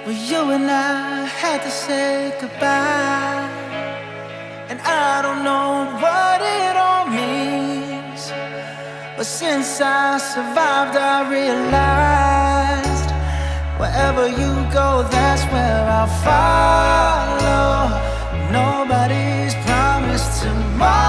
Well, you and I had to say goodbye, and I don't know what it all means, but since I survived I realized wherever you go, that's where I'll follow. Nobody's promised tomorrow.